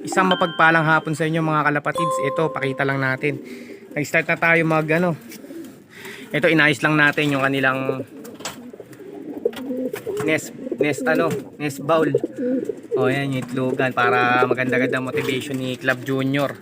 Isang mapagpalang hapon sa inyo mga kalapatids. Ito, pakita lang natin. Nag-start na tayo mag ito, inayos lang natin yung kanilang nest bowl. O yan, yung itlogan para maganda-ganda motivation ni Club Junior.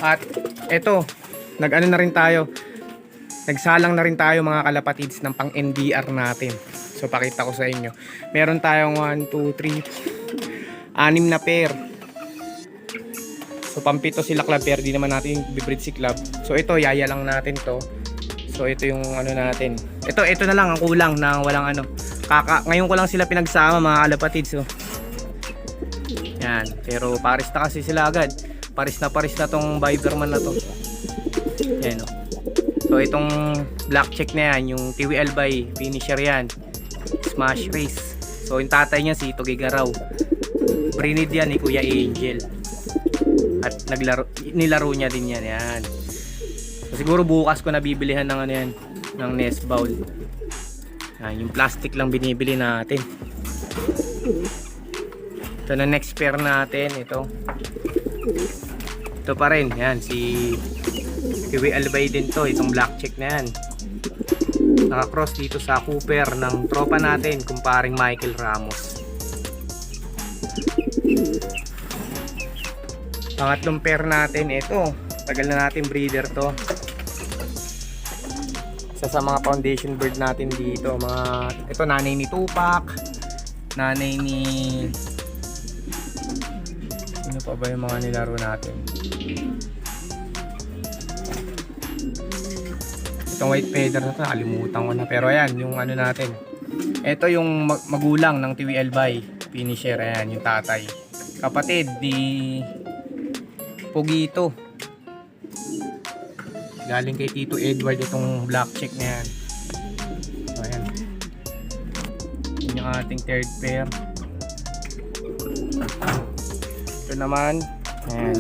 At eto, nag-ano na rin tayo. Nagsalang na rin tayo mga kalapatids ng pang NDR natin. So pakita ko sa inyo. Meron tayong 1, 2, 3, 6 na pair. So pampito sila club pair, di naman natin bibreed si club. So ito, yaya lang natin to. So ito yung ano natin. Ito na lang ang kulang na walang ano. Ngayon ko lang sila pinagsama mga kalapatids. So yan, pero pares na kasi sila agad. Paris na tong Viberman na to. Yan o. So itong black check na yan, yung TWL by finisher yan. Smash race. So yung tatay niya si Tugigaraw. Brinid yan ni Kuya Angel. At nilaro niya din yan. Yan. So siguro bukas ko nabibilihan ng ano yan, ng nest bowl. Yan, yung plastic lang binibili natin. Ito na next pair natin. Ito pa rin, yan, si Kiwi Albay din to, itong black check na yan. Nakakross dito sa Cooper ng tropa natin, kumparing Michael Ramos. Pangatlong pair natin, ito, tagal na natin breeder to. Isa sa mga foundation bird natin dito, ito nanay ni Tupac, nanay ni... Ano pa ba yung mga nilaro natin? Itong white feather na ito, nakalimutan ko na. Pero ayan, yung ano natin. Ito yung magulang ng TWL by finisher. Ayan, yung tatay. Kapatid ni Pugito. Galing kay Tito Edward itong black check na yan. So, ayan. Yun yung ating third pair. Ito naman, ayan,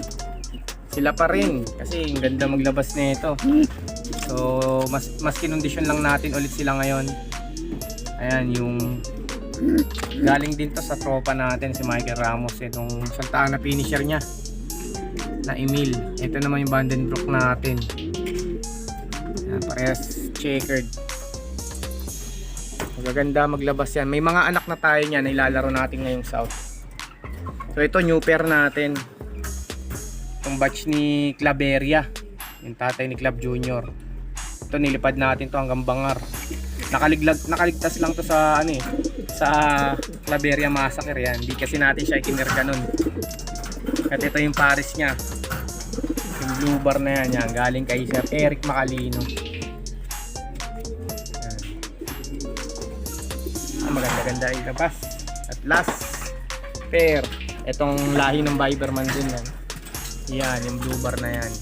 sila pa rin kasi ang ganda maglabas nito. So mas kinondisyon lang natin ulit sila ngayon. Ayan, yung galing din to sa tropa natin si Michael Ramos, itong saltaan na finisher niya na Emil. Ito naman yung Vandenbroek natin. Ayan, parehas checkered. Magaganda maglabas yan. May mga anak na tayo niya na ilalaro natin ngayong south. So ito new pair natin. Itong batch ni Claveria, yung tatay ni Club Junior. Ito nilipad natin to hanggang Bangar. Nakaligtas lang to sa ano sa Claveria Massacre yan. Hindi kasi natin siya ikinirga nun. At ito yung pares niya. Yung blue bar na yan, galing kay Sir Eric Macalino. Maganda-ganda ilabas. At last pair, itong lahi ng Viberman din yan. Yan, yung blue bar na yan.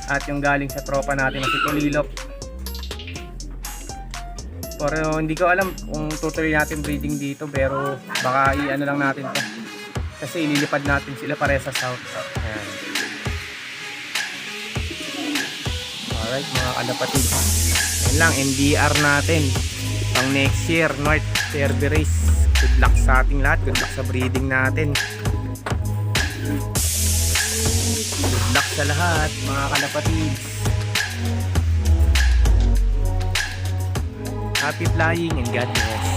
At yung galing sa tropa natin na si Tulilok. Pero hindi ko alam kung tutuloy natin breeding dito, pero baka i-ano lang natin to. Kasi ililipad natin sila pare sa south. Ayan. Alright mga kalapatid. Yan lang, NDR natin. Pang next year, North Cerberus. Good luck sa ating lahat. Good luck sa breeding natin. Good luck sa lahat mga kalapatids. Happy flying and God bless.